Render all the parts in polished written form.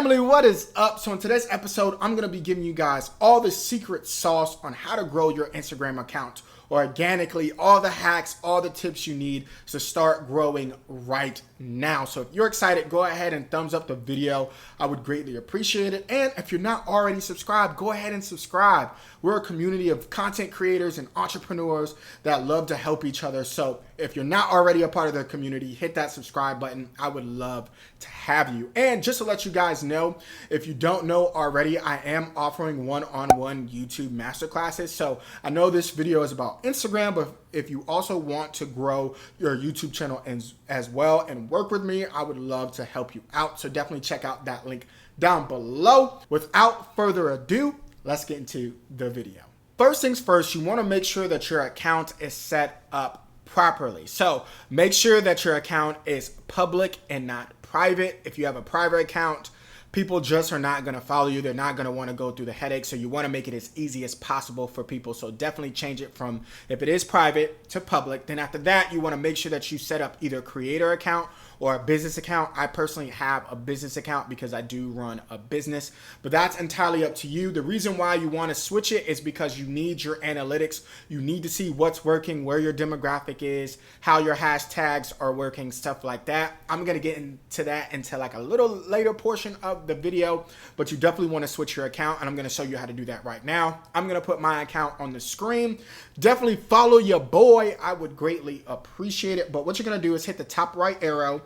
Family, what is up? So in today's episode, I'm going to be giving you guys all the secret sauce on how to grow your Instagram account organically, all the hacks, all the tips you need to start growing right now. So if you're excited, go ahead and thumbs up the video. I would greatly appreciate it. And if you're not already subscribed, go ahead and subscribe. We're a community of content creators and entrepreneurs that love to help each other. So if you're not already a part of the community, hit that subscribe button. I would love to have you. And just to let you guys know, if you don't know already, I am offering one-on-one YouTube masterclasses. So I know this video is about Instagram, but if you also want to grow your YouTube channel as well and work with me, I would love to help you out. So definitely check out that link down below. Without further ado, let's get into the video. First things first, you want to make sure that your account is set up properly. So make sure that your account is public and not private. If you have a private account, people just are not going to follow you. They're not going to want to go through the headache. So you want to make it as easy as possible for people. So definitely change it from, if it is private, to public. Then after that, you want to make sure that you set up either a creator account or a business account. I personally have a business account because I do run a business, but that's entirely up to you. The reason why you want to switch it is because you need your analytics. You need to see what's working, where your demographic is, how your hashtags are working, stuff like that. I'm going to get into that into like a little later portion of the video, but you definitely want to switch your account, and I'm going to show you how to do that right now. I'm going to put my account on the screen. Definitely follow your boy. I would greatly appreciate it. But what you're going to do is hit the top right arrow,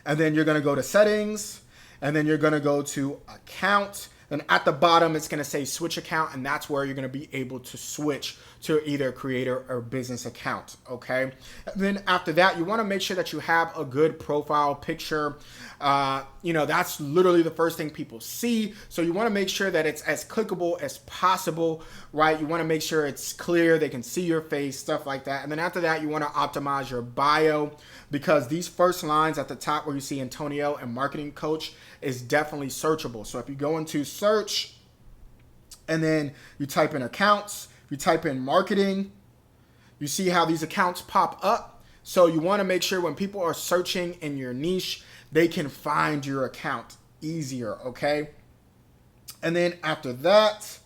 and then you're going to go to settings, and then you're going to go to account. And at the bottom, it's going to say switch account, and that's where you're going to be able to switch to either creator or business account. Okay. And then after that, you want to make sure that you have a good profile picture. That's literally the first thing people see. So you want to make sure that it's as clickable as possible, right? You want to make sure it's clear. They can see your face, stuff like that. And then after that, you want to optimize your bio, because these first lines at the top where you see Antonio and marketing coach is definitely searchable. So if you go into search and then you type in accounts, you type in marketing, you see how these accounts pop up. So you want to make sure when people are searching in your niche, they can find your account easier, okay? And then after that,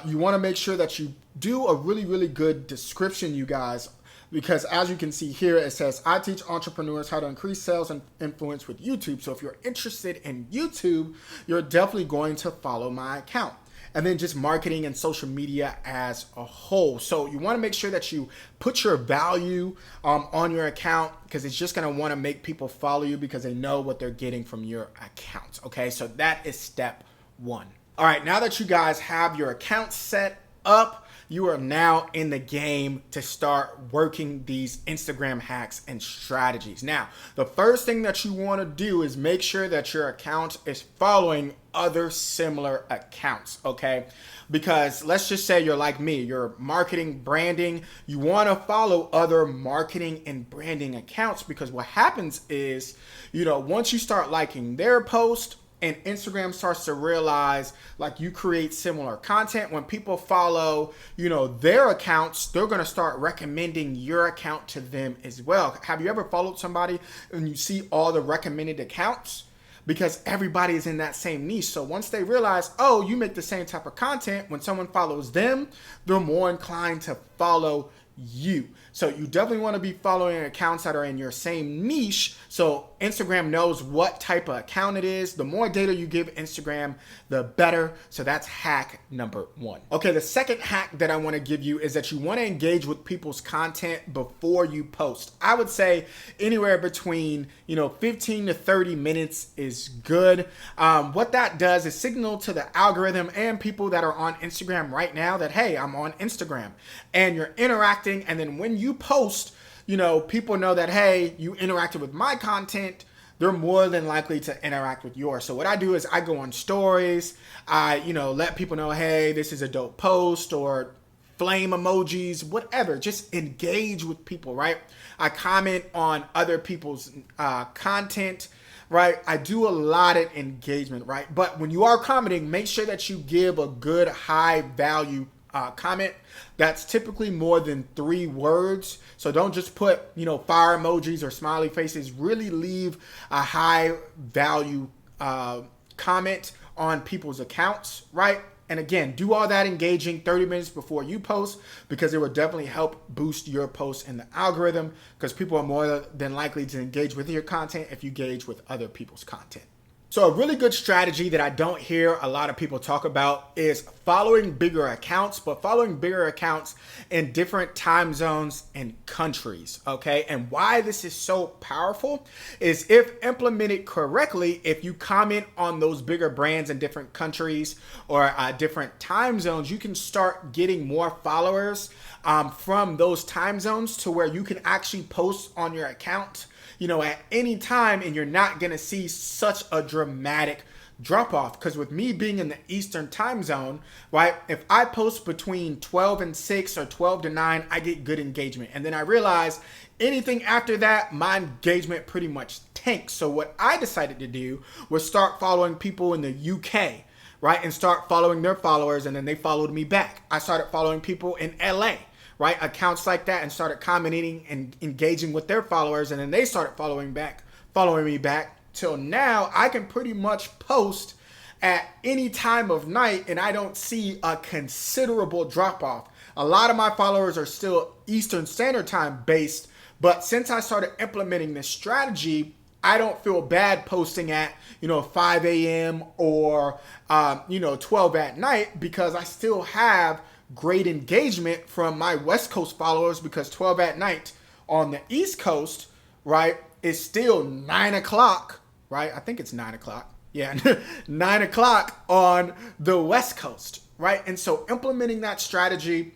you want to make sure that you do a really, really good description, you guys, because as you can see here, it says, I teach entrepreneurs how to increase sales and influence with YouTube. So if you're interested in YouTube, you're definitely going to follow my account. And then just marketing and social media as a whole. So you want to make sure that you put your value on your account, because it's just going to want to make people follow you because they know what they're getting from your account. Okay, so that is step one. All right, now that you guys have your account set up, you are now in the game to start working these Instagram hacks and strategies. Now, the first thing that you want to do is make sure that your account is following other similar accounts, okay? Because let's just say you're like me, you're marketing, branding, you want to follow other marketing and branding accounts, because what happens is, once you start liking their post, and Instagram starts to realize like you create similar content, when people follow, their accounts, they're going to start recommending your account to them as well. Have you ever followed somebody and you see all the recommended accounts? Because everybody is in that same niche. So once they realize, oh, you make the same type of content, when someone follows them, they're more inclined to follow you. So you definitely want to be following accounts that are in your same niche, so Instagram knows what type of account it is. The more data you give Instagram, the better. So that's hack number one. Okay, the second hack that I want to give you is that you want to engage with people's content before you post. I would say anywhere between 15 to 30 minutes is good. What that does is signal to the algorithm and people that are on Instagram right now that, hey, I'm on Instagram, and you're interacting. And then when you post, people know that, hey, you interacted with my content, they're more than likely to interact with yours. So what I do is I go on stories, I, let people know, hey, this is a dope post, or flame emojis, whatever, just engage with people, right? I comment on other people's content, right? I do a lot of engagement, right? But when you are commenting, make sure that you give a good high value comment that's typically more than 3 words. So don't just put, fire emojis or smiley faces. Really leave a high value comment on people's accounts, right? And again, do all that engaging 30 minutes before you post, because it will definitely help boost your post in the algorithm, because people are more than likely to engage with your content if you engage with other people's content. So a really good strategy that I don't hear a lot of people talk about is following bigger accounts, but following bigger accounts in different time zones and countries, okay? And why this is so powerful is, if implemented correctly, if you comment on those bigger brands in different countries or different time zones, you can start getting more followers from those time zones, to where you can actually post on your account, you know, at any time, and you're not going to see such a dramatic drop off. Because with me being in the Eastern time zone, right, if I post between 12 and 6 or 12 to 9, I get good engagement. And then I realize anything after that, my engagement pretty much tanks. So what I decided to do was start following people in the UK, right, and start following their followers, and then they followed me back. I started following people in LA, right, accounts like that, and started commenting and engaging with their followers, and then they started following me back, till now I can pretty much post at any time of night and I don't see a considerable drop off. A lot of my followers are still Eastern Standard Time based, but since I started implementing this strategy, I don't feel bad posting at, 5 a.m. or 12 at night, because I still have great engagement from my West Coast followers, because 12 at night on the East Coast, right, is still 9 o'clock, right? I think it's 9 o'clock. Yeah, 9 o'clock on the West Coast, right? And so implementing that strategy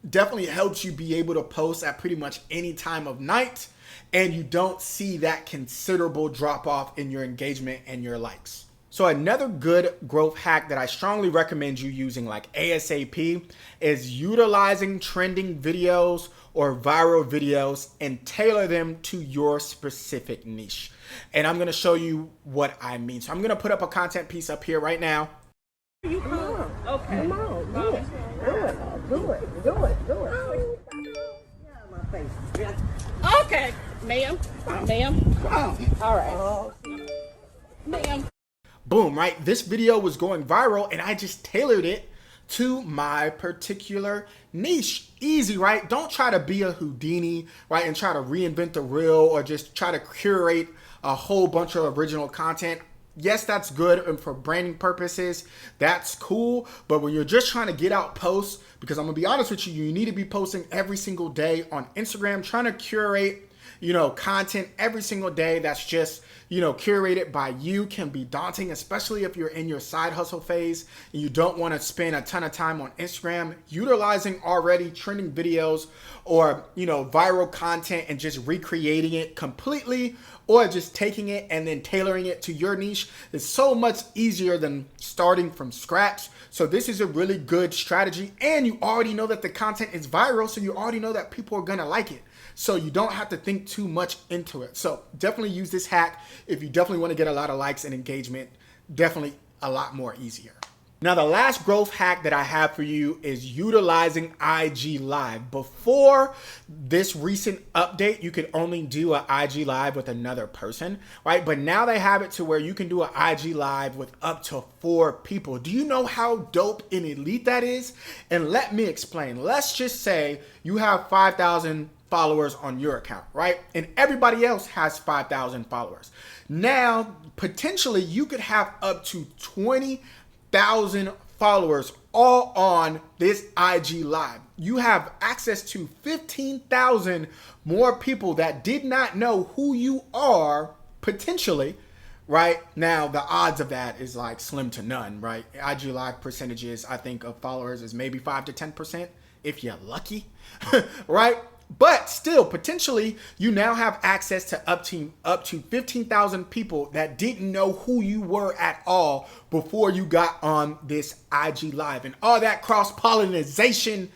definitely helps you be able to post at pretty much any time of night, and you don't see that considerable drop off in your engagement and your likes. So another good growth hack that I strongly recommend you using like ASAP is utilizing trending videos or viral videos and tailor them to your specific niche. And I'm going to show you what I mean. So I'm going to put up a content piece up here right now. You come on. Okay. Come on. Do it. Yeah, my face. Yeah. Okay. Ma'am. All right. Ma'am. Boom, right? This video was going viral and I just tailored it to my particular niche. Easy, right? Don't try to be a Houdini, right? And try to reinvent the wheel, or just try to curate a whole bunch of original content. Yes, that's good, and for branding purposes, that's cool. But when you're just trying to get out posts, because I'm gonna be honest with you, you need to be posting every single day on Instagram, trying to curate, content every single day that's just, curated by you, can be daunting, especially if you're in your side hustle phase and you don't want to spend a ton of time on Instagram. Utilizing already trending videos or, viral content and just recreating it completely, or just taking it and then tailoring it to your niche is so much easier than starting from scratch. So this is a really good strategy, and you already know that the content is viral, so you already know that people are gonna like it. So you don't have to think too much into it. So definitely use this hack if you definitely want to get a lot of likes and engagement. Definitely a lot more easier. Now, the last growth hack that I have for you is utilizing IG Live. Before this recent update, you could only do an IG Live with another person, right? But now they have it to where you can do an IG Live with up to 4 people. Do you know how dope and elite that is? And let me explain. Let's just say you have 5,000 followers on your account, right? And everybody else has 5,000 followers. Now, potentially you could have up to 20,000 followers all on this IG Live. You have access to 15,000 more people that did not know who you are, potentially, right? Now, the odds of that is like slim to none, right? IG Live percentages, I think, of followers is maybe 5 to 10% if you're lucky, right? But still, potentially, you now have access to up to 15,000 people that didn't know who you were at all before you got on this IG Live. And all that cross-pollination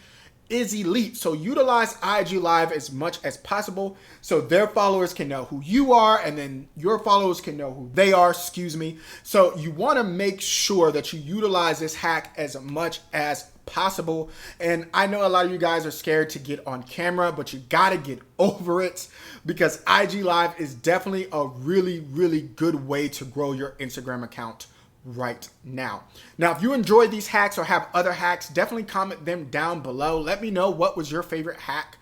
is elite. So utilize IG Live as much as possible so their followers can know who you are, and then your followers can know who they are, So you want to make sure that you utilize this hack as much as possible. And I know a lot of you guys are scared to get on camera, but you gotta get over it, because IG Live is definitely a really, really good way to grow your Instagram account right now. Now, if you enjoyed these hacks or have other hacks, definitely comment them down below. Let me know what was your favorite hack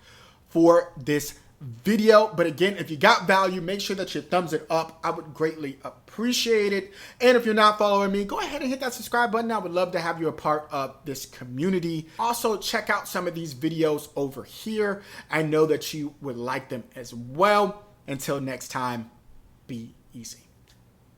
for this video. But again, if you got value, make sure that you thumbs it up. I would greatly appreciate it. And if you're not following me, go ahead and hit that subscribe button. I would love to have you a part of this community. Also, check out some of these videos over here. I know that you would like them as well. Until next time, be easy.